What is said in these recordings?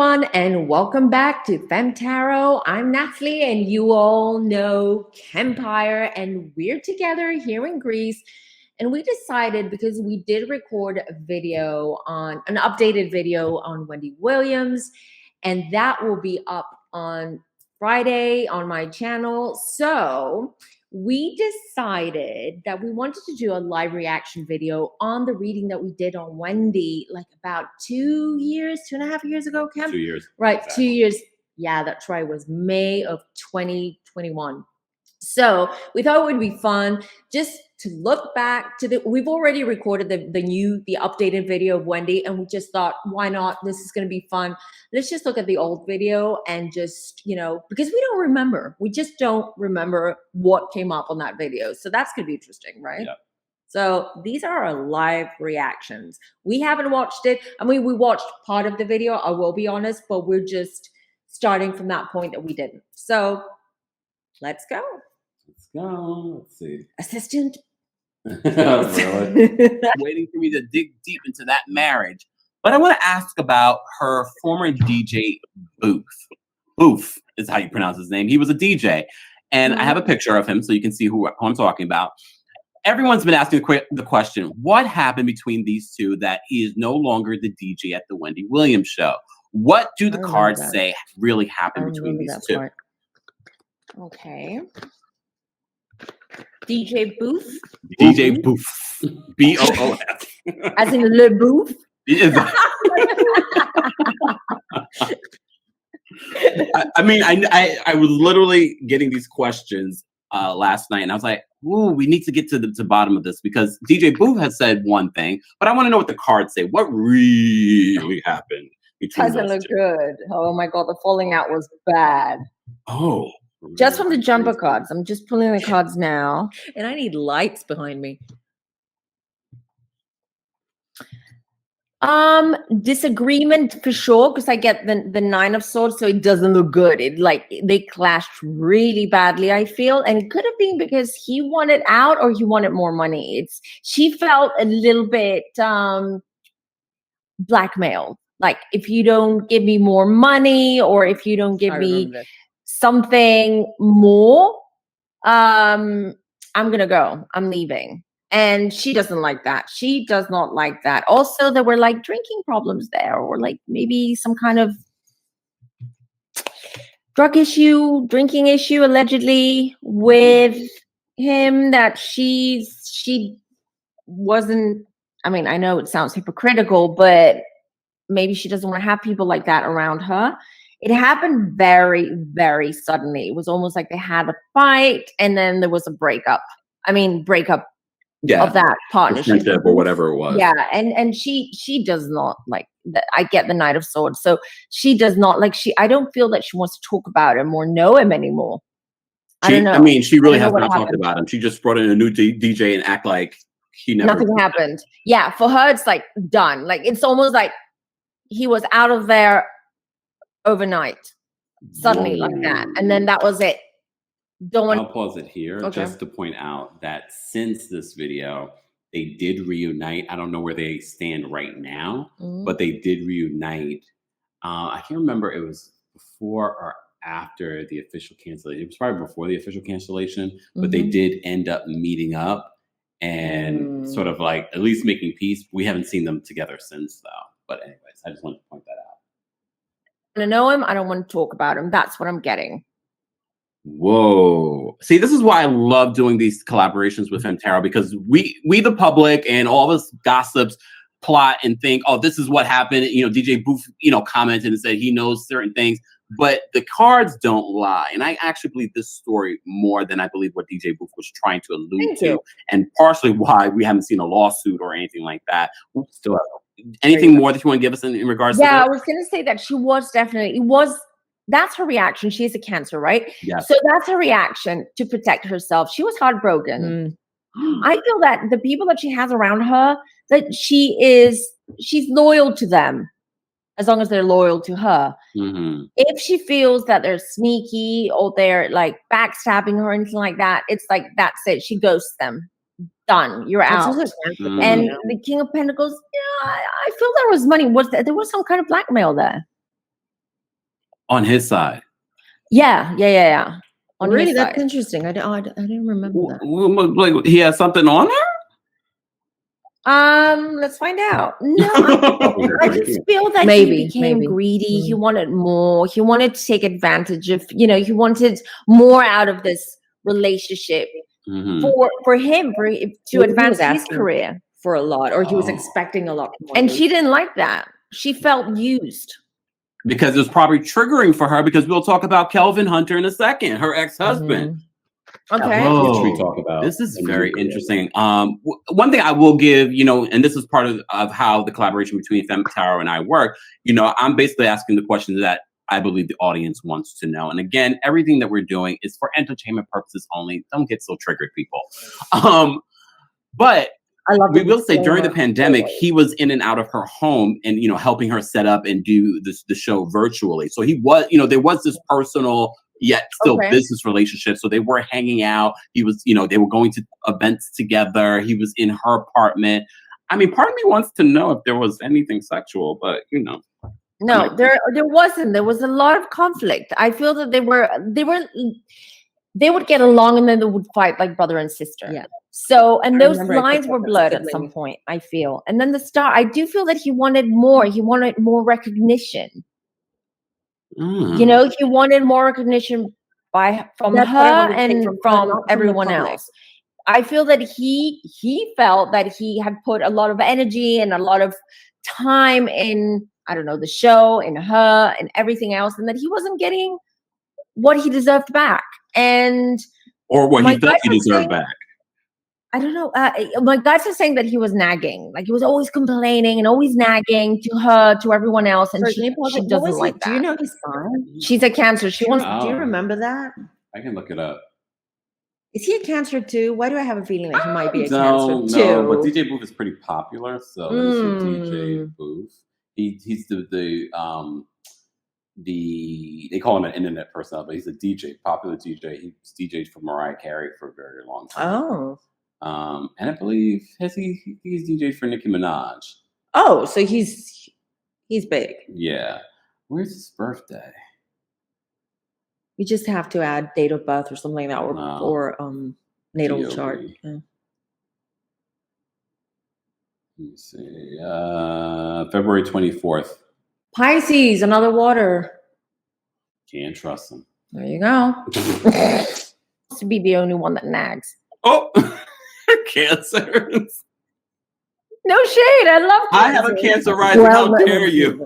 everyone, and welcome back to FemmeTarot. I'm Natalie, and you all know Kempire, and we're together here in Greece. And we decided, because we did record a video on an updated video on Wendy Williams, and that will be up on Friday on my channel. So we decided that we wanted to do a live reaction video on the reading that we did on Wendy, like about 2.5 years ago, Kemp? 2 years. Right, Exactly. 2 years. Yeah, that's right. It was May of 2021. So we thought it would be fun just to look back to we've already recorded the updated video of Wendy, and we just thought, why not? This is going to be fun. Let's just look at the old video and just, because we don't remember. We just don't remember what came up on that video. So that's going to be interesting, right? Yeah. So these are our live reactions. We haven't watched it. I mean, we watched part of the video, I will be honest, but we're just starting from that point that we didn't. So let's go. Let's go. Let's see. Assistant. Really? Waiting for me to dig deep into that marriage. But I want to ask about her former DJ Booth. Booth is how you pronounce his name. He was a DJ. And I have a picture of him so you can see who I'm talking about. Everyone's been asking the question, what happened between these two that he is no longer the DJ at the Wendy Williams show? What do the cards say really happened between these two? Part. Okay. DJ Booth? DJ Booth. B-O-O-F. As in Le Booth? I mean, I was literally getting these questions last night, and I was like, ooh, we need to get to the bottom of this, because DJ Booth has said one thing, but I want to know what the cards say. What really happened between Doesn't those look two? good. Oh my God, the falling out was bad. Oh. Just from the jumper cards. I'm just pulling the cards now. And I need lights behind me. Disagreement for sure, because I get the Nine of Swords, so it doesn't look good. They clashed really badly, I feel. And it could have been because he wanted out or he wanted more money. She felt a little bit blackmailed. Like, if you don't give me more money, or if you don't give me something more, I'm gonna go. I'm leaving. And she doesn't like that. She does not like that. Also, there were like drinking problems there, or like maybe some kind of drug issue, drinking issue, allegedly, with him, that she wasn't. I mean, I know it sounds hypocritical, but maybe she doesn't want to have people like that around her. It happened very, very suddenly. It was almost like they had a fight and then there was a breakup. I mean, breakup of that partnership or whatever it was. Yeah, and she does not like that. I get the Knight of Swords, so she does not like. I don't feel that she wants to talk about him or know him anymore. I don't know. I mean, she really has not talked about him. She just brought in a new DJ and act like he never. Nothing happened. Yeah, for her, it's like done. Like, it's almost like he was out of there overnight, suddenly, like that, and then that was it. I'll pause it here just to point out that since this video, they did reunite. I don't know where they stand right now, but they did reunite. I can't remember it was before or after the official cancellation. It was probably before the official cancellation, but they did end up meeting up and sort of like at least making peace. We haven't seen them together since, though. But anyways, I just wanted to point that out. I know him. I don't want to talk about him. That's what I'm getting. Whoa. See, this is why I love doing these collaborations with FemmeTarot, because we the public and all of us gossips plot and think, oh, this is what happened. DJ Booth, commented and said he knows certain things, but the cards don't lie. And I actually believe this story more than I believe what DJ Booth was trying to allude to, and partially why we haven't seen a lawsuit or anything like that. Still anything more that you want to give us in regards to that? I was going to say that she was definitely, that's her reaction. She is a Cancer, right? Yes. So that's her reaction to protect herself. She was heartbroken. I feel that the people that she has around her, that she's loyal to them as long as they're loyal to her. If she feels that they're sneaky or they're like backstabbing her or anything like that, it's like, that's it. She ghosts them. Done. You're out. And the King of Pentacles, I feel there was money. There was some kind of blackmail there. On his side. Yeah. On really, that's interesting. I didn't remember that. Like he has something on her. Let's find out. No, I just feel that he became greedy. He wanted more. He wanted to take advantage of, he wanted more out of this relationship for him, to advance his career. For a lot, or he was expecting a lot more. And she didn't like that. She felt used. Because it was probably triggering for her, because we'll talk about Kelvin Hunter in a second, her ex-husband. Okay. Which we talk about. This is very interesting. One thing I will give, and this is part of how the collaboration between FemmeTarot and I work, I'm basically asking the questions that I believe the audience wants to know. And again, everything that we're doing is for entertainment purposes only. Don't get so triggered, people. But we will say during the pandemic, he was in and out of her home and, helping her set up and do the show virtually. So he was, there was this personal yet still business relationship. So they were hanging out. He was, they were going to events together. He was in her apartment. I mean, part of me wants to know if there was anything sexual, but No, there wasn't. There was a lot of conflict. I feel that they would get along and then they would fight like brother and sister. Yeah. So, and those lines were blurred at some point, I feel. And then I do feel that he wanted more. He wanted more recognition. He wanted more recognition from her and from everyone else. I feel that he felt that he had put a lot of energy and a lot of time in, I don't know, the show, in her and everything else, and that he wasn't getting what he deserved back. Or what he felt he deserved back. I don't know. My guys are saying that he was nagging. Like he was always complaining and always nagging to her, to everyone else. And she doesn't like that. Do you know his sign? She's a Cancer. She wants. Do you remember that? I can look it up. Is he a Cancer too? Why do I have a feeling that he might be a Cancer too? No, but DJ Booth is pretty popular. So let me see DJ Booth. He's the they call him an internet personality, but he's a DJ, popular DJ. He's DJed for Mariah Carey for a very long time. Oh. And I believe he's DJed for Nicki Minaj. Oh, so he's big. Yeah. Where's his birthday? You just have to add date of birth or something like that, or natal chart. Yeah. Let me see. February 24th. Pisces, another water. Can't trust him. There you go. To be the only one that nags. Oh, Cancer. No shade. I love Cancer. I have a Cancer rising. How dare you?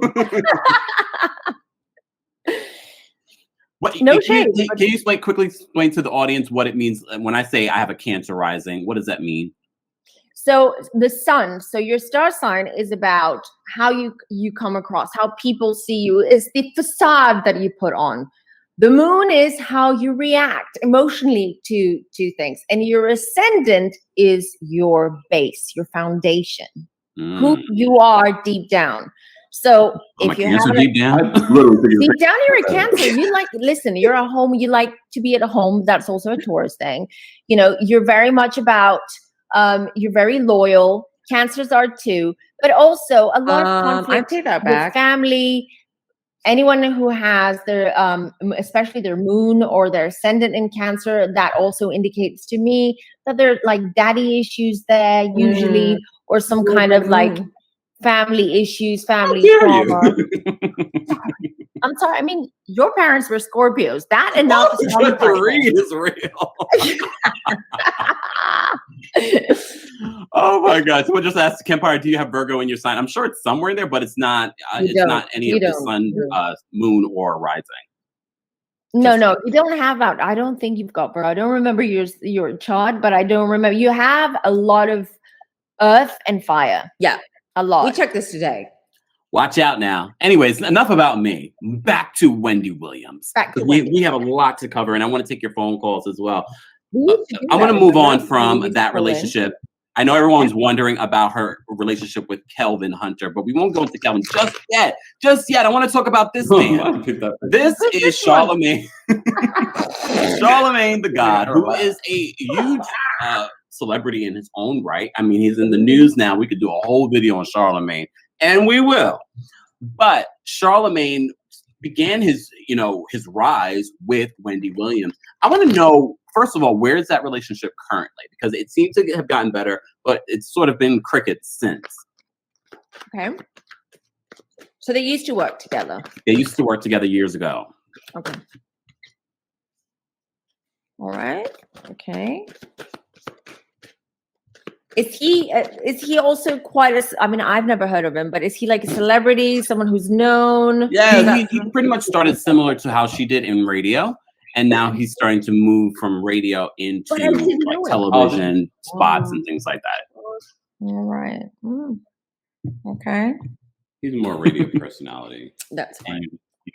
No shade. Can you quickly explain to the audience what it means when I say I have a Cancer rising? What does that mean? So the sun, so your star sign is about how you come across, how people see you. It's the facade that you put on. The moon is how you react emotionally to things. And your ascendant is your base, your foundation, who you are deep down. So if you have deep down, deep down, you're a Cancer. You're a home. You like to be at a home. That's also a Taurus thing. You're very much about, you're very loyal. Cancers are too, but also a lot of conflict with family. Anyone who has their, especially their moon or their ascendant in Cancer, that also indicates to me that there are like daddy issues there usually, or some kind of like family issues, family trauma. I'm sorry. I mean, your parents were Scorpios. That enough. Is real. Oh my God! Someone just asked Kempire, "Do you have Virgo in your sign?" I'm sure it's somewhere in there, but it's not. It's not any of the sun, moon, or rising. No, you don't have that. I don't think you've got Virgo. I don't remember your chart, but I don't remember. You have a lot of earth and fire. Yeah, a lot. We checked this today. Watch out now. Anyways, enough about me. Back to Wendy Williams. We have a lot to cover, and I want to take your phone calls as well. I want to move on from that relationship. I know everyone's wondering about her relationship with Kelvin Hunter, but we won't go into Kelvin just yet. I want to talk about this man. This is Charlemagne. Charlemagne the God, who is a huge celebrity in his own right. I mean, he's in the news now. We could do a whole video on Charlemagne, and we will. But Charlemagne began his rise with Wendy Williams. I want to know, first of all, where is that relationship currently? Because it seems to have gotten better, but it's sort of been crickets since. Okay. So they used to work together. They used to work together years ago. Okay. All right. Okay. Is he also quite a, I mean, I've never heard of him, but is he like a celebrity, someone who's known? Yeah, he pretty much started similar to how she did in radio. And now he's starting to move from radio into like television spots and things like that. All right. Okay. He's more a radio personality. That's fine.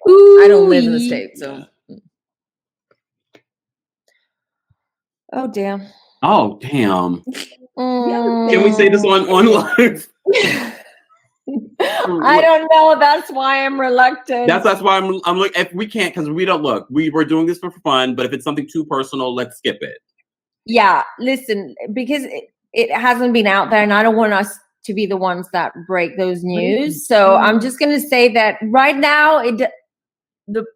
I don't live in the States, so. Yeah. Oh, damn. Oh, damn. Can we say this on live? I don't know. That's why I'm reluctant. That's why I'm looking. If we can't, because we don't look. We're doing this for fun, but if it's something too personal, let's skip it. Yeah, listen, because it hasn't been out there, and I don't want us to be the ones that break those news. So I'm just going to say that right now, the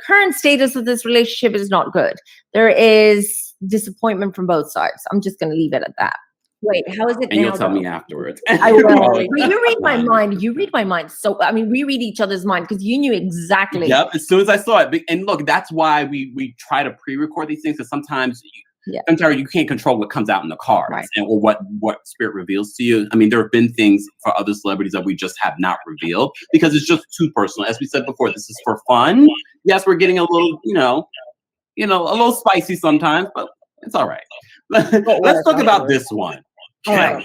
current status of this relationship is not good. There is disappointment from both sides. I'm just going to leave it at that. Wait, how is it and now? You'll tell me afterwards. I will. But you read my mind. You read my mind. So, I mean, we read each other's mind because you knew exactly. Yep, as soon as I saw it. And look, that's why we try to pre-record these things, because sometimes you can't control what comes out in the cards, right, or what spirit reveals to you. I mean, there have been things for other celebrities that we just have not revealed because it's just too personal. As we said before, this is for fun. Yes, we're getting a little, a little spicy sometimes, but it's all right. Let's talk about this one. Right.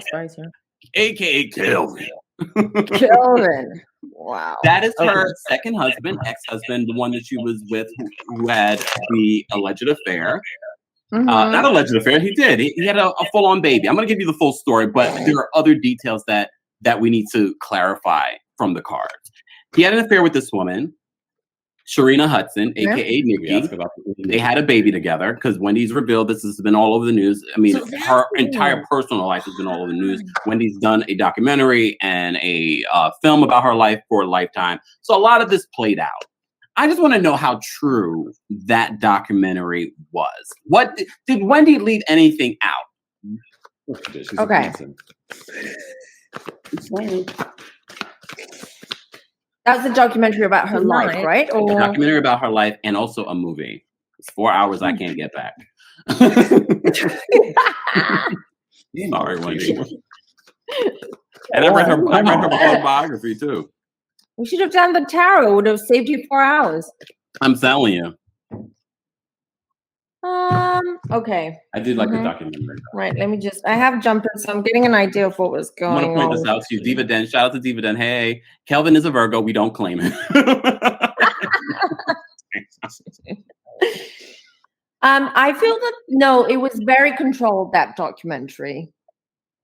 AKA Kelvin. Kelvin. Wow. That is her second husband, ex-husband, the one that she was with, who had the alleged affair. Not alleged affair. He did. He had a full-on baby. I'm going to give you the full story, but there are other details that we need to clarify from the cards. He had an affair with this woman, Sharina Hudson, aka Nikki. They had a baby together because Wendy's revealed this has been all over the news. I mean, her entire personal life has been all over the news. Wendy's done a documentary and a film about her life for Lifetime. So a lot of this played out. I just want to know how true that documentary was. What did Wendy leave anything out? Okay. That was a documentary about her life, right? Or a documentary about her life and also a movie. It's 4 hours I can't get back. Sorry, Wendy. And I read her biography too. We should have done the tarot. It would have saved you 4 hours. I'm telling you. Okay. I did like the documentary. Right. I have jumpers, so I'm getting an idea of what was going on. I'm going to point this out to you. Diva Den, shout out to Diva Den. Hey, Kelvin is a Virgo. We don't claim it. I feel that, it was very controlled, that documentary.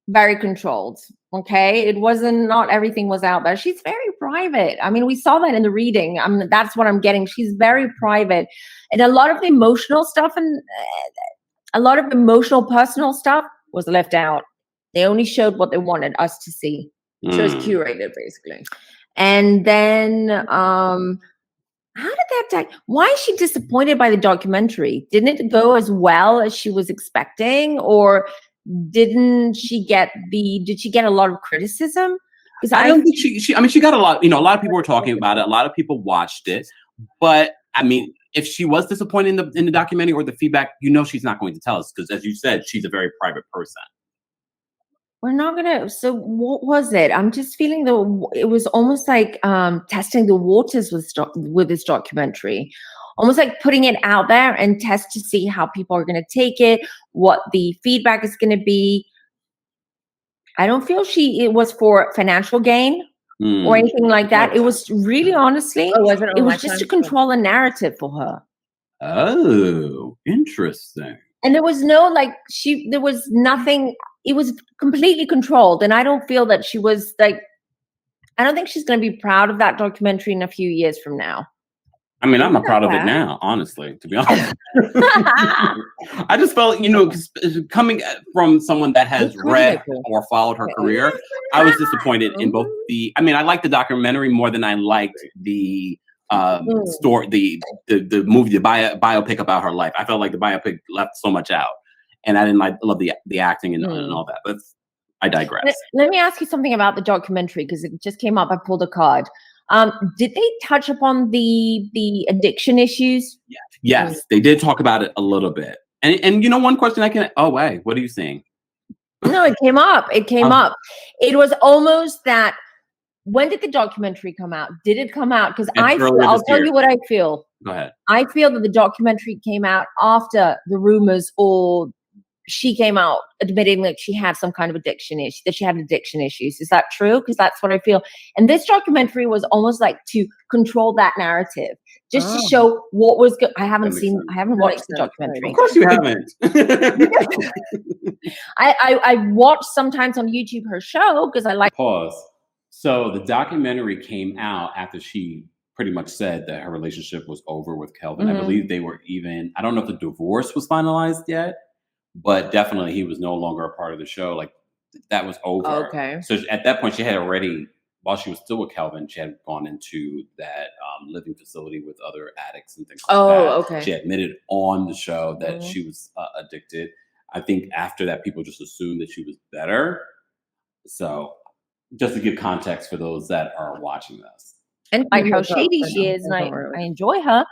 Very controlled. Okay. Not everything was out there. She's very private. I mean, we saw that in the reading. That's what I'm getting. She's very private. And a lot of the emotional stuff and a lot of emotional, personal stuff was left out. They only showed what they wanted us to see. So it's curated, basically. And then, how did why is she disappointed by the documentary? Didn't it go as well as she was expecting? Or did she get a lot of criticism? Because I don't think she got a lot, a lot of people were talking about it. A lot of people watched it, but I mean, if she was disappointed in the documentary or the feedback, she's not going to tell us because, as you said, she's a very private person. We're not gonna. So what was it? I'm just feeling it was almost like testing the waters with this documentary, almost like putting it out there and test to see how people are going to take it, what the feedback is going to be. I don't feel it was for financial gain or anything like that. It was really, honestly, it was just to control a narrative for her. Oh, interesting. And there was there was nothing. It was completely controlled. And I don't feel that she was I don't think she's going to be proud of that documentary in a few years from now. I mean, I'm not proud of it now, honestly, to be honest. I just felt, coming from someone that has read or followed her career, I was disappointed in both I like the documentary more than I liked the story, the movie, the biopic about her life. I felt like the biopic left so much out, and I didn't love the acting and all that. But I digress. Let me ask you something about the documentary, because it just came up. I pulled a card. Did they touch upon the addiction issues? Yes, they did talk about it a little bit. And one question I can. Oh wait, what are you saying? No, it came up. It came up. It was almost that. When did the documentary come out? Did it come out? Because I'll tell you what I feel. Go ahead. I feel that the documentary came out after the rumors, or she came out admitting that she had some kind of addiction issue, that she had addiction issues. Is that true? Because that's what I feel. And this documentary was almost like to control that narrative, just to show what was good. I haven't watched the documentary. Of course you haven't. I watch sometimes on YouTube her show because I like. Pause. So the documentary came out after she pretty much said that her relationship was over with Kelvin. I believe they were I don't know if the divorce was finalized yet, but definitely he was no longer a part of the show. Like, that was over. Okay. So at that point, she had already, while she was still with Kelvin, she had gone into that living facility with other addicts and things like that. Oh, okay. She admitted on the show that she was addicted. I think after that, people just assumed that she was better. So just to give context for those that are watching this. And like how shady she is, and I enjoy her.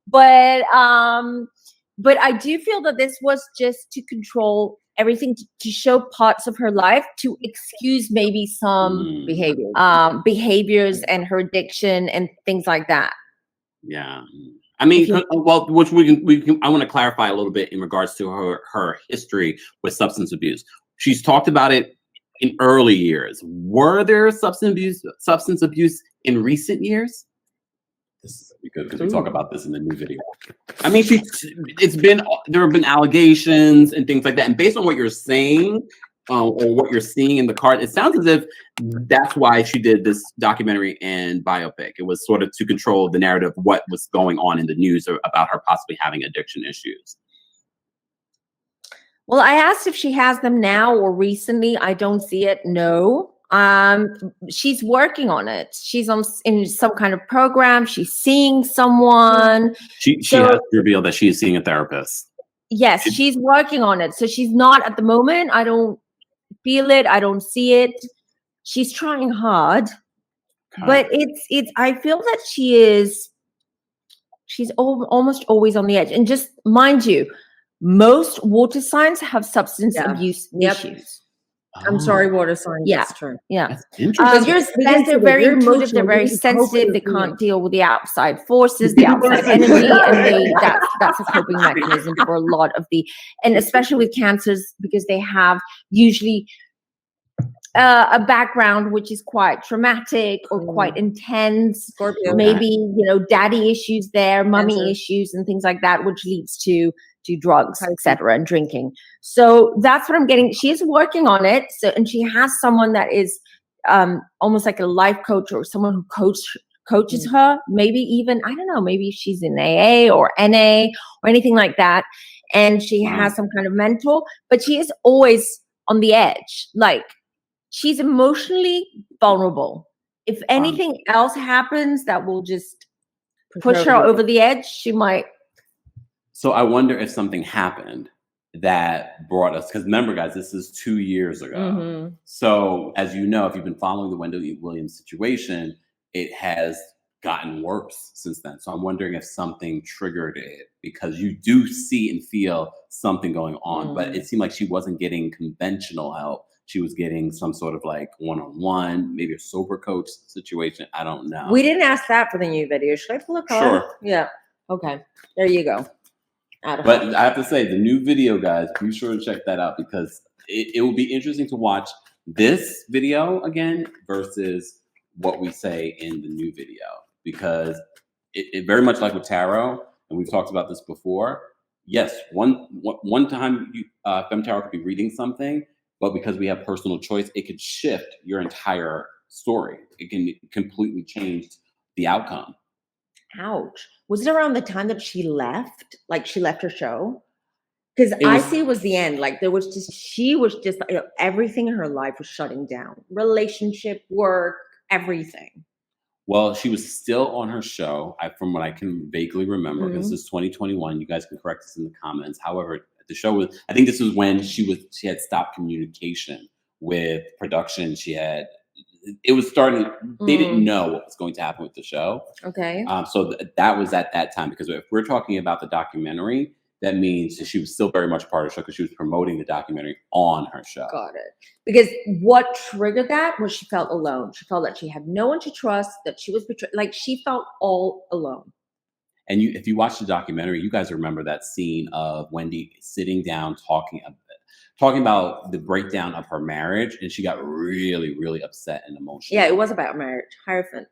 But I do feel that this was just to control everything, to show parts of her life, to excuse maybe some behaviors and her addiction and things like that. Yeah. I mean, well, which we can, I want to clarify a little bit in regards to her history with substance abuse. She's talked about it in early years. Were there substance abuse in recent years? This is good because we talk about this in the new video. I mean, there have been allegations and things like that. And based on what you're saying, or what you're seeing in the card, it sounds as if that's why she did this documentary and biopic. It was sort of to control the narrative, what was going on in the news about her possibly having addiction issues. Well, I asked if she has them now or recently. I don't see it. No. She's working on it. She's in some kind of program. She's seeing someone. She has revealed that she is seeing a therapist. Yes, she's working on it. So she's not at the moment. I don't feel it. I don't see it. She's trying hard, but it's. I feel that she's almost always on the edge. And just mind you, most water signs have substance abuse issues. I'm sorry, water signs. Yeah, that's true. Yeah, because they're very intuitive. They're very sensitive. They can't deal with the outside forces, the outside energy, and that's a coping mechanism for a lot of and especially with cancers, because they have usually a background which is quite traumatic or quite intense. Scorpio. Maybe daddy issues there, mommy issues, and things like that, which leads to drugs, etc., and drinking. So that's what I'm getting. She's working on it. So, and she has someone that is almost like a life coach, or someone who coaches her. Maybe even, I don't know, maybe she's in AA or NA or anything like that. And she has some kind of mentor, but she is always on the edge. Like, she's emotionally vulnerable. If anything else happens that will just push her over the edge, she might. So I wonder if something happened that brought us, because remember, guys, this is 2 years ago. Mm-hmm. So as you know, if you've been following the Wendy Williams situation, it has gotten worse since then. So I'm wondering if something triggered it, because you do see and feel something going on, but it seemed like she wasn't getting conventional help. She was getting some sort of like one-on-one, maybe a sober coach situation. I don't know. We didn't ask that for the new video. Should I pull a card? Sure. Yeah. Okay. There you go. But I have to say, the new video, guys, be sure to check that out, because it will be interesting to watch this video again versus what we say in the new video, because it very much like with tarot, and we've talked about this before. Yes, one time FemmeTarot could be reading something, but because we have personal choice, it could shift your entire story. It can completely change the outcome. Ouch. Was it around the time that she left? Like, she left her show? Because I see it was the end. Like, she was just, everything in her life was shutting down. Relationship, work, everything. Well, she was still on her show, from what I can vaguely remember, because this is 2021. You guys can correct us in the comments. However, the show was, I think this was when she had stopped communication with production. It was starting, they didn't know what was going to happen with the show. Okay. So that was at that time, because if we're talking about the documentary, that means that she was still very much part of the show because she was promoting the documentary on her show. Got it. Because what triggered that was she felt alone. She felt that she had no one to trust, that she was betrayed. Like, she felt all alone. And if you watch the documentary, you guys remember that scene of Wendy sitting down talking about the breakdown of her marriage, and she got really, really upset and emotional. Yeah, it was about marriage. Hierophant,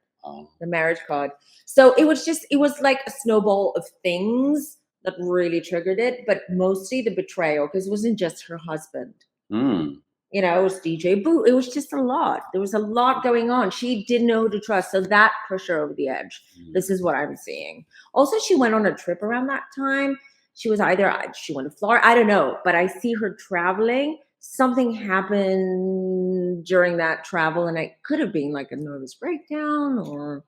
the marriage card. So it was like a snowball of things that really triggered it, but mostly the betrayal, because it wasn't just her husband. You know, it was DJ Boo. It was just a lot. There was a lot going on. She didn't know who to trust, so that pushed her over the edge. This is what I'm seeing. Also, she went on a trip around that time. She went to Florida. I don't know, but I see her traveling. Something happened during that travel, and it could have been like a nervous breakdown or...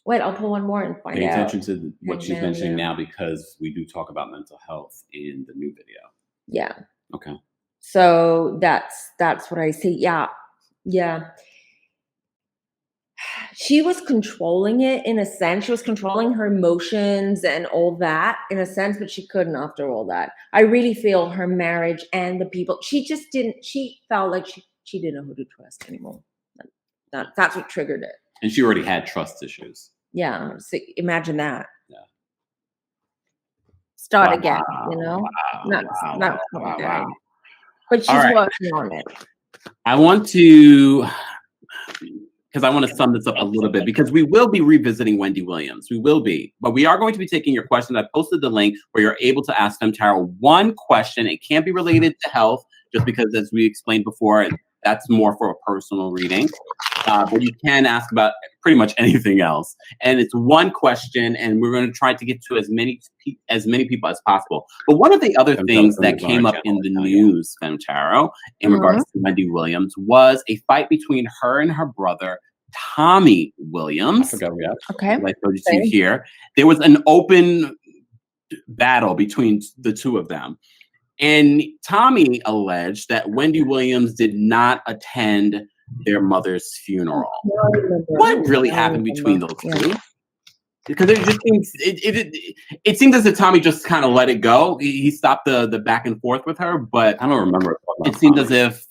Wait, I'll pull one more and find out. Pay attention to what she's mentioning now, because we do talk about mental health in the new video. Yeah. Okay. So that's what I see. Yeah. She was controlling it in a sense. She was controlling her emotions and all that in a sense, but she couldn't after all that. I really feel her marriage and the people, she felt like she didn't know who to trust anymore. That's what triggered it. And she already had trust issues. Yeah. So imagine that. Yeah. Start again, you know? Not again. But she's working on it. I want to, because I want to sum this up a little bit, because we will be revisiting Wendy Williams. We will be. But we are going to be taking your questions. I posted the link where you're able to ask FemmeTarot one question. It can't be related to health, just because, as we explained before, that's more for a personal reading. But you can ask about pretty much anything else. And it's one question, and we're going to try to get to as many people as possible. But one of the other things that came up in the news, FemmeTarot, in regards to Wendy Williams, was a fight between her and her brother, Tommy Williams. I forgot, okay. Like I told you here. There was an open battle between the two of them. And Tommy alleged that Wendy Williams did not attend their mother's funeral. What really happened between those two? Because it just seems it seems as if Tommy just kind of let it go. He stopped the back and forth with her, but I don't remember. It seemed as if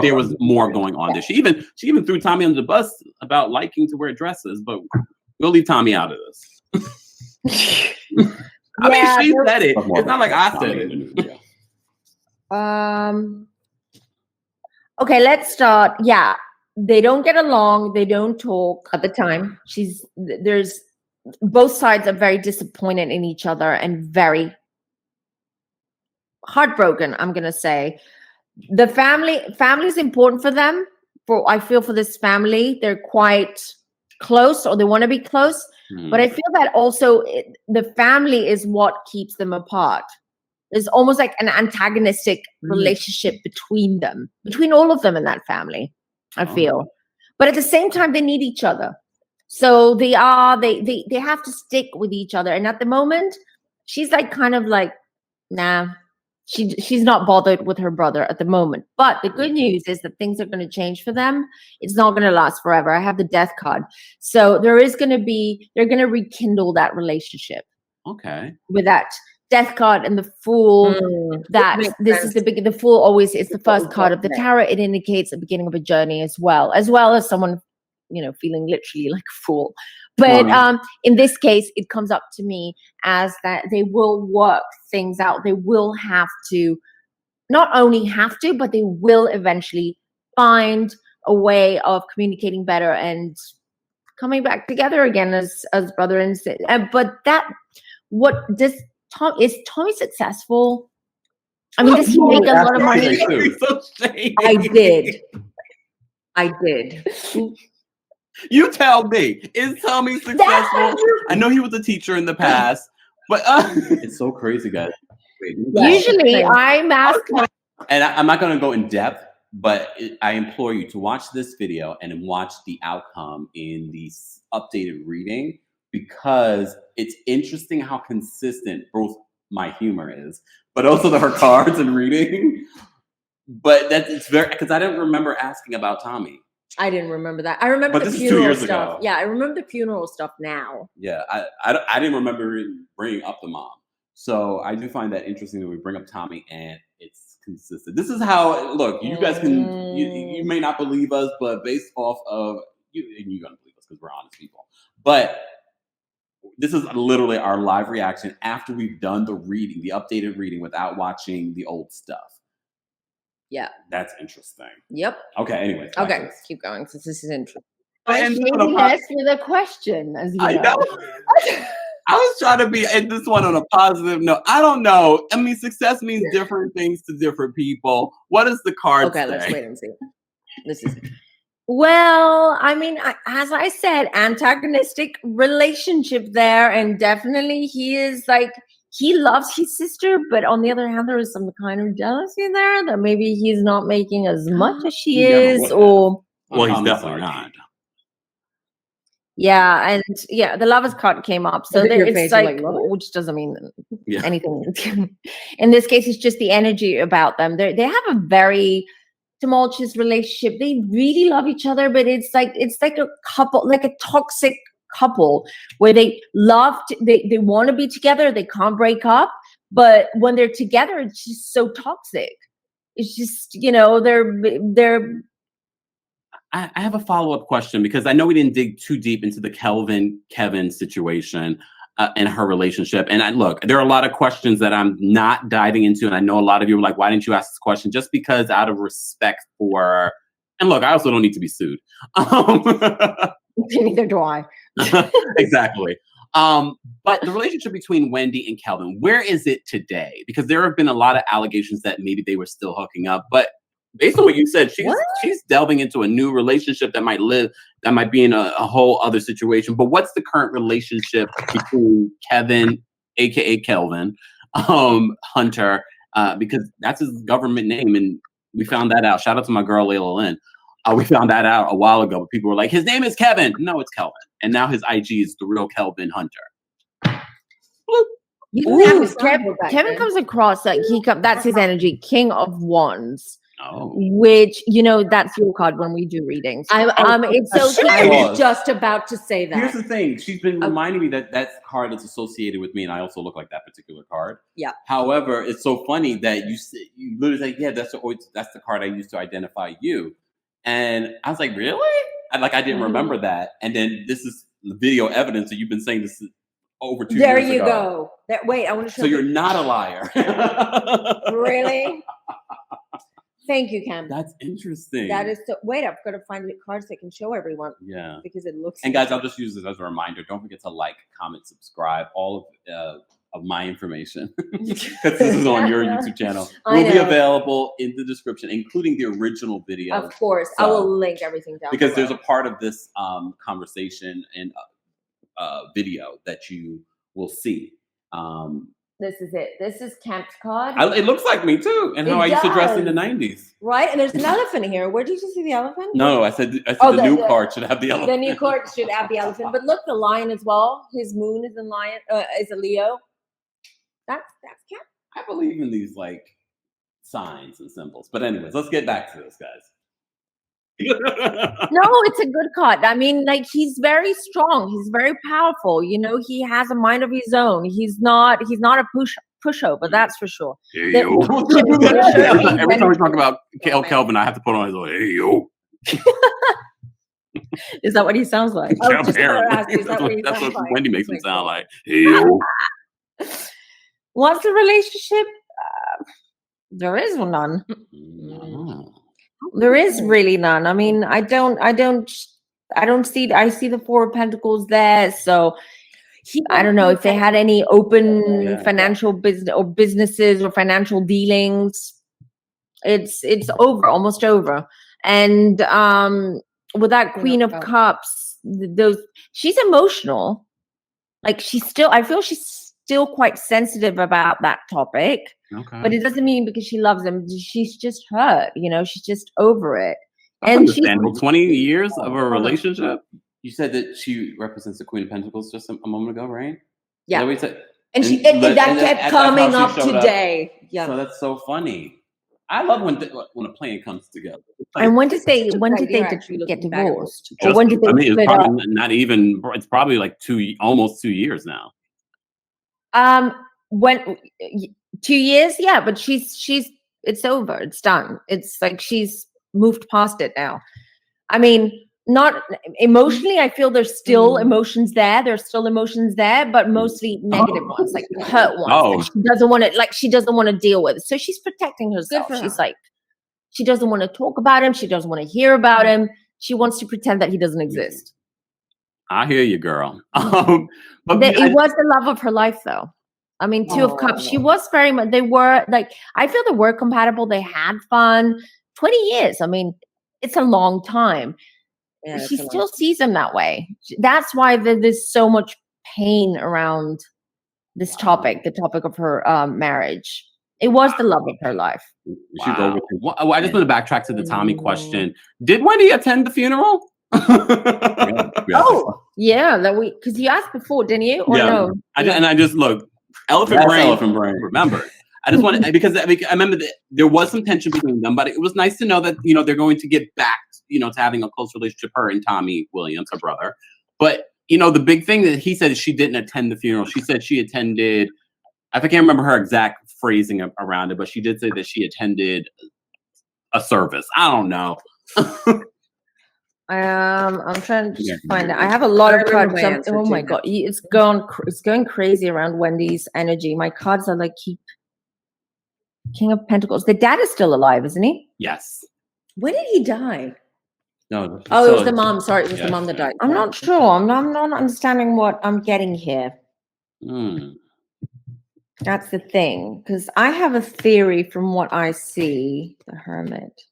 there was more going on there. She even threw Tommy under the bus about liking to wear dresses, but we'll leave Tommy out of this. I mean, she said it. It's not like I said it. Okay, let's start. Yeah, they don't get along. They don't talk at the time. There's both sides are very disappointed in each other and very heartbroken, I'm going to say. The family is important for them. I feel for this family, they're quite close, or they want to be close. But I feel that also the family is what keeps them apart. There's almost like an antagonistic relationship between them, between all of them in that family, I feel. But at the same time, they need each other. So they have to stick with each other. And at the moment, she's like kind of like, nah, she's not bothered with her brother at the moment. But the good news is that things are going to change for them. It's not going to last forever. I have the death card. So they're going to rekindle that relationship. Okay. With that death card and the Fool, the Fool always is the first card of the tarot. It indicates the beginning of a journey as well as someone, feeling literally like a fool. But in this case, it comes up to me as that they will work things out. They will have to, not only have to, but they will eventually find a way of communicating better and coming back together again as brother and sister. But is Tommy successful? I mean, does he make a lot of money? I did. You tell me, is Tommy successful? I know he was a teacher in the past, but it's so crazy, guys. Usually, I'm asking, and I'm not going to go in depth But I implore you to watch this video and then watch the outcome in the updated reading, because it's interesting how consistent both my humor is, but also her cards and reading. But it's very, because I didn't remember asking about Tommy. I didn't remember that. I remember the funeral stuff. Yeah, I remember the funeral stuff now. Yeah, I didn't remember bringing up the mom. So I do find that interesting that we bring up Tommy and it's consistent. This is how, look, you guys can, you may not believe us, but based off of, and you're going to believe us because we're honest people. But this is literally our live reaction after we've done the reading, the updated reading without watching the old stuff. Yeah. That's interesting. Yep. Okay, anyway. Okay, keep going since this is interesting. And ask me the question, as you know. I was trying to be in this one on a positive note. I don't know. I mean, success means different things to different people. What does the card say? Okay, let's wait and see. This is well, I mean, as I said, antagonistic relationship there, and definitely he is like, he loves his sister, but on the other hand, there is some kind of jealousy there that maybe he's not making as much as she is, or well, he's definitely not. Yeah, and yeah, the Lovers card came up, so there, it's like which doesn't mean anything. In this case, it's just the energy about them. They have a very tumultuous relationship. They really love each other, but it's like a couple, like a toxic couple where they they want to be together, they can't break up, but when they're together, it's just so toxic. It's just, you know, they're I have a follow-up question, because I know we didn't dig too deep into the Kevin situation and her relationship. And look, there are a lot of questions that I'm not diving into. And I know a lot of you are like, why didn't you ask this question? Just because out of respect for, and look, I also don't need to be sued. Neither do I. Exactly. But the relationship between Wendy and Kelvin, where is it today? Because there have been a lot of allegations that maybe they were still hooking up, but based on what you said, she's delving into a new relationship that might be in a whole other situation. But what's the current relationship between Kevin, aka Kelvin, Hunter, because that's his government name, and we found that out. Shout out to my girl Layla Lynn. We found that out a while ago, but people were like, his name is Kevin. No, it's Kelvin. And now his IG is the real Kelvin Hunter. Ooh, Kevin comes across like that's his energy, King of Wands. Oh. Which, you know, that's your card when we do readings. It's so I was just about to say that. Here's the thing. She's been reminding me that card is associated with me, and I also look like that particular card. Yeah. However, it's so funny that you literally say, yeah, that's the card I used to identify you. And I was like, really? I didn't remember that. And then this is the video evidence that you've been saying this over 2 years ago. There you go. Wait, I want to show you. So you're not a liar. Really? Thank you, Cam. That's interesting. That is so. Wait, I've got to find the cards I can show everyone. Yeah. Because it looks. And guys, I'll just use this as a reminder. Don't forget to like, comment, subscribe. All of my information, because this is on your YouTube channel, will be available in the description, including the original video. Of course, so, I will link everything down because there's a part of this conversation and video that you will see. This is it. This is Camp's card. It looks like me too, and how I used to dress in the 90s. Right, and there's an elephant here. Where did you see the elephant? No, I said the new card should have the elephant. The new card should have the elephant. But look, the lion as well. His moon is in lion. Is a Leo. That's Camp. I believe in these like signs and symbols. But anyways, let's get back to this, guys. No, it's a good card. I mean, like, he's very strong. He's very powerful. You know, he has a mind of his own. He's not a pushover, that's for sure. Hey, yo. Every time we talk about Kelvin, I have to put on his own, hey, yo. Is that what he sounds like? Yeah, apparently. That's what Wendy makes him sound like. Hey, yo. What's the relationship? There is none. There is really none. I mean, I see. I see the Four of Pentacles there. So I don't know if they had any open financial businesses or financial dealings. It's over, almost over. And with that Queen of Cups, she's emotional. Like I feel she's still quite sensitive about that topic. Okay. But it doesn't mean because she loves him, she's just hurt, you know, she's just over it. That's understandable. 20 years of a relationship. You said that she represents the Queen of Pentacles just a moment ago, right? Yeah. That said? And that kept coming up today. Yeah. So that's so funny. I love when a plan comes together. And when did they get divorced? Or when did they it's probably not even. It's probably like almost 2 years now. When 2 years, yeah, but it's over. It's done. It's like she's moved past it now. I mean, not emotionally. I feel there's still emotions there. There's still emotions there, but mostly negative ones, like hurt ones. That she doesn't want to deal with. So she's protecting herself. She's like, she doesn't want to talk about him. She doesn't want to hear about him. She wants to pretend that he doesn't exist. I hear you, girl. But it was the love of her life, though. I mean, Two of Cups. She was very much. They were like. I feel they were compatible. They had fun. 20 years. I mean, it's a long time. Yeah, she still sees him that way. That's why there's so much pain around this topic, the topic of her marriage. It was the love of her life. Wow. I just want to backtrack to the Tommy question. Did Wendy attend the funeral? Yeah, because you asked before, didn't you? Or no? I just look. Elephant brain. Remember. I just want to, because I remember that there was some tension between them, but it was nice to know that, you know, they're going to get back, you know, to having a close relationship, her and Tommy Williams, her brother. But, you know, the big thing that he said is she didn't attend the funeral. She said she attended, I can't remember her exact phrasing around it, but she did say that she attended a service. I don't know. I'm trying to find out. I have a lot of cards. Oh my God. It's going crazy around Wendy's energy. My cards are like King of Pentacles. The dad is still alive, isn't he? Yes. When did he die? No. It was the mom. Sorry, it was the mom that died. I'm not sure. I'm not understanding what I'm getting here. That's the thing. Because I have a theory from what I see. The Hermit.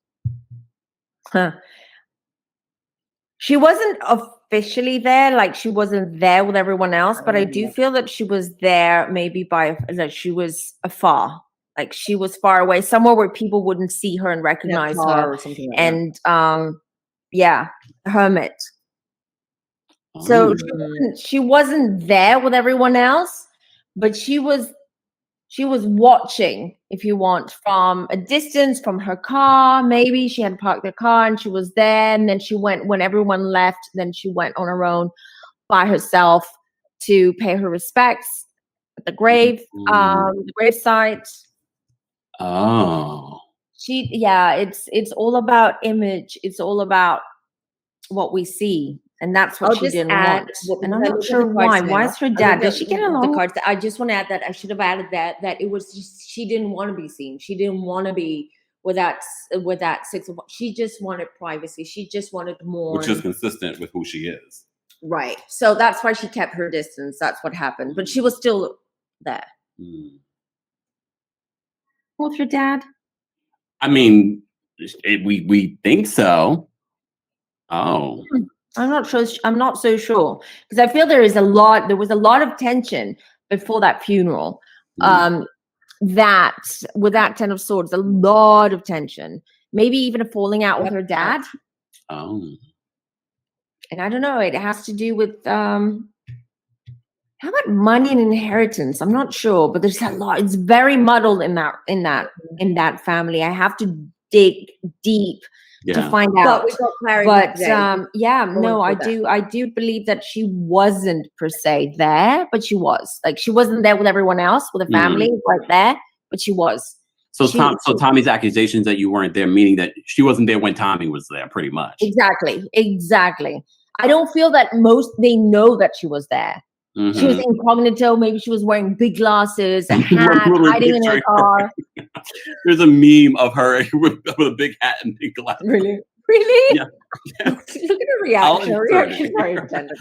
She wasn't officially there, like she wasn't there with everyone else, but I do feel that she was there maybe that she was afar. Like she was far away, somewhere where people wouldn't see her and recognize her. Or something like that. Hermit. So she wasn't there with everyone else, but she was watching, if you want, from a distance, from her car. Maybe she had parked the car and she was there, and then she went when everyone left. Then she went on her own by herself to pay her respects at the grave, the gravesite. Oh. It's all about image. It's all about what we see. And that's what she didn't want. And I'm not sure why. Why is her dad? Does she get along? The cards. I just want to add that I should have added that it was just, she didn't want to be seen. She didn't want to be with that Six of. She just wanted privacy. She just wanted more, which is consistent with who she is. Right. So that's why she kept her distance. That's what happened. But she was still there. With her dad? I mean, we think so. Oh. I'm not sure. I'm not so sure because I feel there was a lot of tension before that funeral. That with that Ten of Swords, a lot of tension. Maybe even a falling out with her dad. Oh. And I don't know. It has to do with how about money and inheritance? I'm not sure, but there's a lot. It's very muddled in that family. I have to dig deep to find out. But we got clarity. But I do believe that she wasn't per se there, but she was. Like she wasn't there with everyone else, with the family right there, but she was. So Tommy's accusations that you weren't there, meaning that she wasn't there when Tommy was there, pretty much. Exactly. I don't feel that they know that she was there. She was incognito. Maybe she was wearing big glasses, a hat, hiding in her car. There's a meme of her with a big hat and big glasses. Really? Yeah. Look at her reaction. Her reaction's very intended.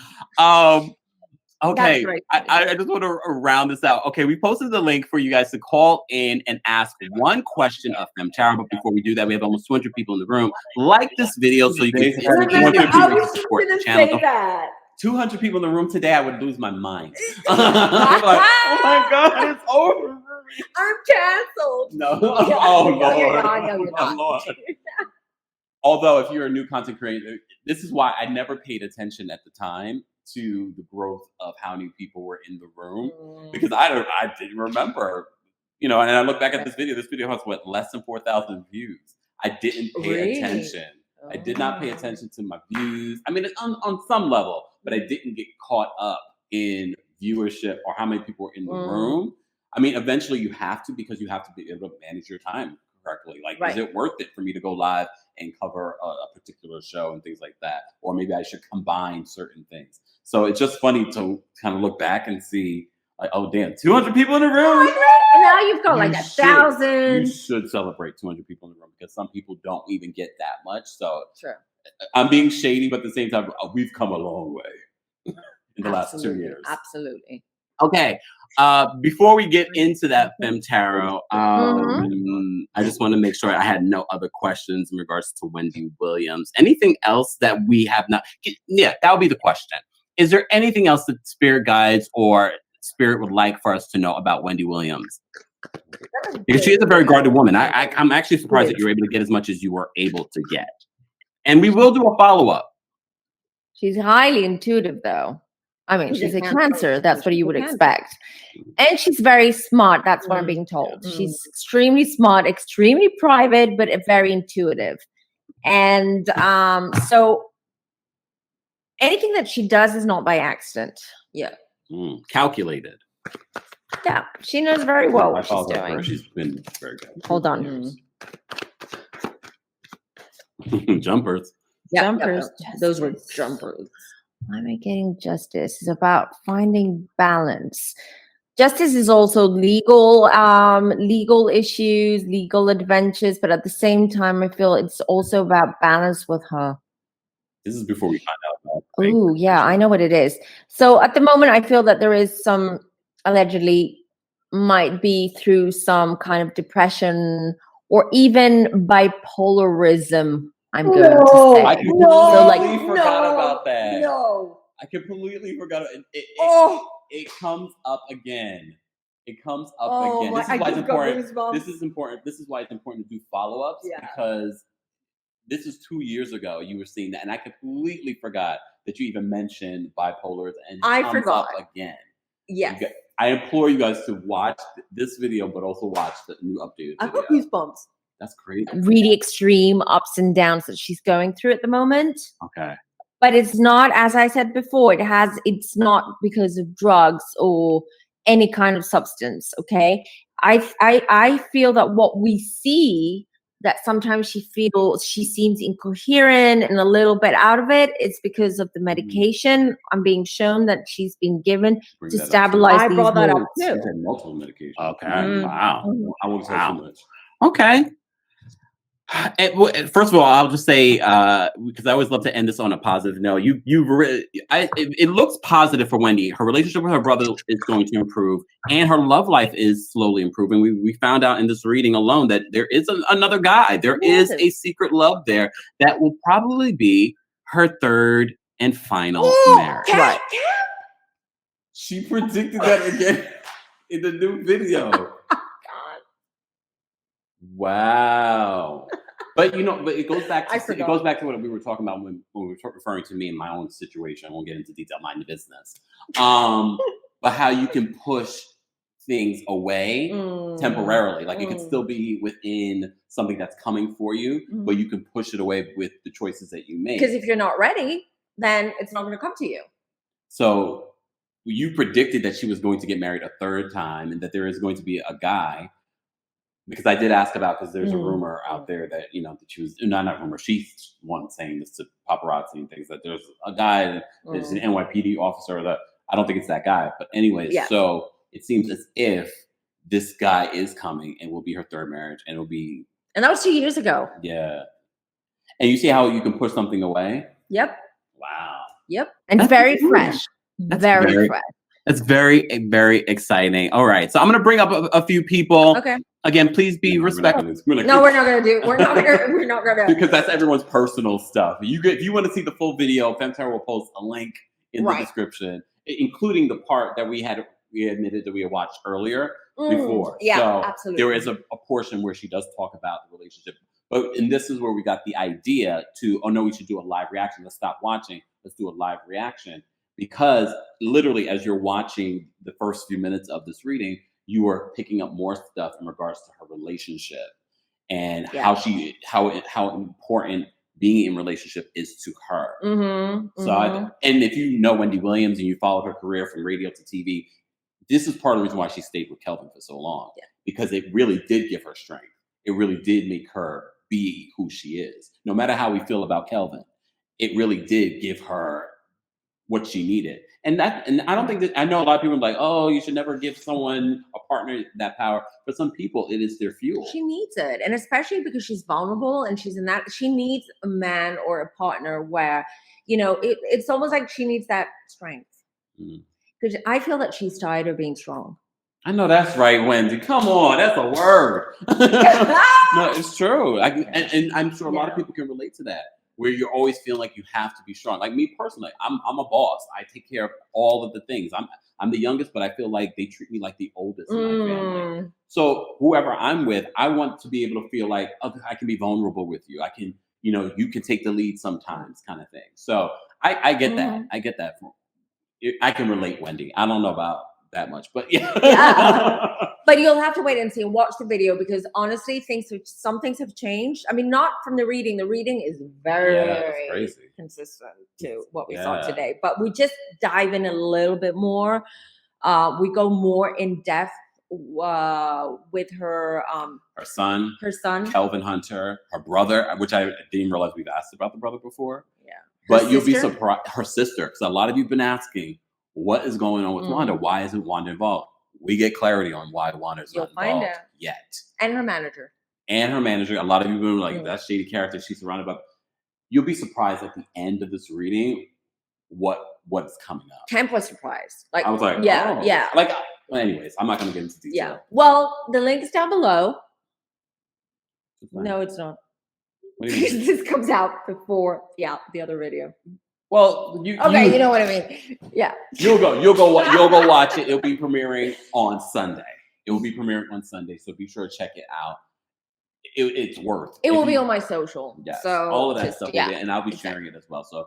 Okay, right. I just want to round this out. Okay, we posted the link for you guys to call in and ask one question of FemmeTarot. But before we do that, we have almost 200 people in the room. Like this video so you can support the channel. 200 people in the room today, I would lose my mind. Like, oh my God, it's over. I'm canceled. No. Oh, Lord. No, you're not. No, you're not. Lord. Although, if you're a new content creator, this is why I never paid attention at the time to the growth of how many people were in the room, because I didn't remember, and I look back at this video. This video has less than 4,000 views. I didn't pay attention. I did not pay attention to my views. I mean, it's on some level, but I didn't get caught up in viewership or how many people were in the room. I mean, eventually you have to, because you have to be able to manage your time correctly. Like, is it worth it for me to go live and cover a particular show and things like that? Or maybe I should combine certain things. So it's just funny to kind of look back and see, like, oh, damn, 200 people in the room. And now you've got like 1,000. You should celebrate 200 people in the room, because some people don't even get that much. So true. I'm being shady, but at the same time, we've come a long way in the last 2 years. Absolutely. Okay. Before we get into that FemmeTarot, I just want to make sure I had no other questions in regards to Wendy Williams. Anything else that we have not? Yeah, that would be the question. Is there anything else that spirit guides or spirit would like for us to know about Wendy Williams? Because she is a very guarded woman. I'm actually surprised that you're able to get as much as you were able to get. And we will do a follow-up. She's highly intuitive, though. I mean, she's a Cancer. That's what you would expect. And she's very smart. That's what I'm being told. She's extremely smart, extremely private, but very intuitive. And so anything that she does is not by accident. Yeah. Calculated. Yeah. She knows very well what she's doing. She's been very good. Hold on. Jumpers. Yeah, jumpers. Those were jumpers. Why am I getting justice? It's about finding balance. Justice is also legal issues, legal adventures, but at the same time, I feel it's also about balance with her. This is before we find out about. Oh, yeah, I know what it is. So at the moment, I feel that there is some, allegedly, might be through some kind of depression or even bipolarism. I'm going to say. I completely forgot about that. No. I completely forgot. It comes up again. It comes up again. This is why it's important. This is why it's important to do follow-ups, because this is 2 years ago you were seeing that, and I completely forgot that you even mentioned bipolars, and it comes up again. Yes. I implore you guys to watch this video, but also watch the new updated video. I got goosebumps. That's crazy. Really extreme ups and downs that she's going through at the moment. Okay. But it's not, as I said before, it's not because of drugs or any kind of substance. Okay. I feel that what we see, that sometimes she seems incoherent and a little bit out of it, it's because of the medication. I'm being shown that she's been given to stabilize these moods. I brought that up too. She's had multiple medications. Okay. Wow. I won't say too much. Okay. First of all, I'll just say, because I always love to end this on a positive note. It looks positive for Wendy. Her relationship with her brother is going to improve, and her love life is slowly improving. We found out in this reading alone that there is another guy. There is a secret love there that will probably be her third and final marriage. Right. She predicted that again in the new video. Wow. But it goes back to what we were talking about when we were referring to me and my own situation. I won't get into detail, mind the business. But how you can push things away temporarily. Like it can still be within something that's coming for you, but you can push it away with the choices that you make. Because if you're not ready, then it's not going to come to you. So you predicted that she was going to get married a third time and that there is going to be a guy. Because I did ask about, because there's a rumor out there that, that she was, not rumor, she's one saying this to paparazzi and things, that there's a guy that's an NYPD officer that, I don't think it's that guy. But anyways, so it seems as if this guy is coming and will be her third marriage, and it'll be. And that was 2 years ago. Yeah. And you see how you can push something away? Yep. Wow. Yep. And it's very fresh. That's very fresh. That's very, very exciting. All right. So I'm going to bring up a few people. Okay. Again, please be respectful. No, we're not going to do it. We're not going to. Because that's everyone's personal stuff. If you want to see the full video, FemmeTarot will post a link in the description, including the part that we admitted that we had watched earlier before. Yeah, so absolutely. there is a portion where she does talk about the relationship. And this is where we got the idea to, oh no, we should do a live reaction. Let's stop watching. Let's do a live reaction. Because literally, as you're watching the first few minutes of this reading, you are picking up more stuff in regards to her relationship and how important being in relationship is to her. So, and if you know Wendy Williams and you followed her career from radio to TV, this is part of the reason why she stayed with Kelvin for so long, because it really did give her strength. It really did make her be who she is. No matter how we feel about Kelvin, it really did give her what she needed. And I don't think that, I know a lot of people are like, oh, you should never give someone, a partner, that power. For some people, it is their fuel. She needs it. And especially because she's vulnerable and she's in that, she needs a man or a partner where, you know, it's almost like she needs that strength. Because I feel that she's tired of being strong. I know that's right, Wendy. Come on, that's a word. No, it's true. And I'm sure a lot of people can relate to that, where you're always feeling like you have to be strong. Like me personally, I'm a boss. I take care of all of the things. I'm the youngest, but I feel like they treat me like the oldest in my family. So whoever I'm with, I want to be able to feel like, okay, I can be vulnerable with you. I can, you know, you can take the lead sometimes, kind of thing. So I get that. I get that. I can relate, Wendy. I don't know about that much, but But you'll have to wait and see and watch the video, because honestly, some things have changed. I mean, not from the reading. The reading is very consistent to what we saw today. But we just dive in a little bit more. We go more in depth with her son, Kelvin Hunter, her brother, which I didn't realize we've asked about the brother before. But you'll be surprised, her sister, because a lot of you've been asking, what is going on with Wanda? Why isn't Wanda involved? We get clarity on why Wanda's not involved yet. And her manager. A lot of people are like, that shady character she's surrounded by. You'll be surprised at the end of this reading what's coming up. Kemp was surprised. Like, I was like, yeah. Like, anyways, I'm not going to get into detail. Yeah. Well, the link is down below. No, it's not. What do you mean? This comes out before the other video. Well, you know what I mean. Yeah. You'll go watch it. It'll be premiering on Sunday. It will be premiering on Sunday, so be sure to check it out. It's worth. It will be on my social. Yes, so all of that stuff, and I'll be sharing it as well. So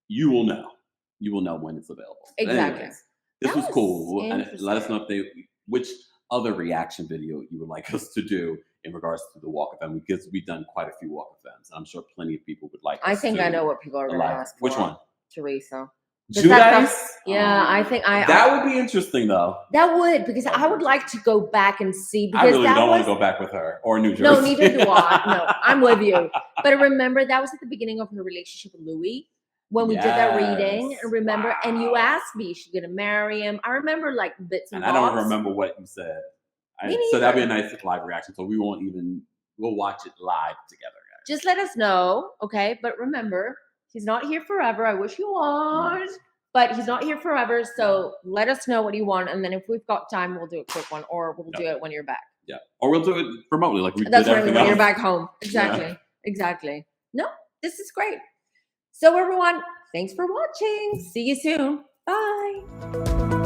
you will know. You will know when it's available. Exactly. Anyways, this was cool. And let us know which other reaction video you would like us to do in regards to the Walk of Femme, because we've done quite a few Walk of Femmes. I'm sure plenty of people would like. I think I know what people are going to ask. Which one? Teresa. Judice? Yeah, I think that would be interesting though. That would, because I would like to go back and see. Because I really don't want to go back with her or New Jersey. No, neither do I. No, I'm with you. But remember, that was at the beginning of her relationship with Louis when we did that reading. And remember, and you asked me, is she gonna marry him? I remember like bits and bobs. I don't remember what you said. So that'd be a nice live reaction. So we'll watch it live together, guys. Just let us know, okay? But remember, he's not here forever. I wish you was, but he's not here forever. So let us know what you want, and then if we've got time, we'll do a quick one, or we'll do it when you're back. Yeah, or we'll do it remotely, like we did. That's what I mean. When you're back home, exactly. No, this is great. So everyone, thanks for watching. See you soon. Bye.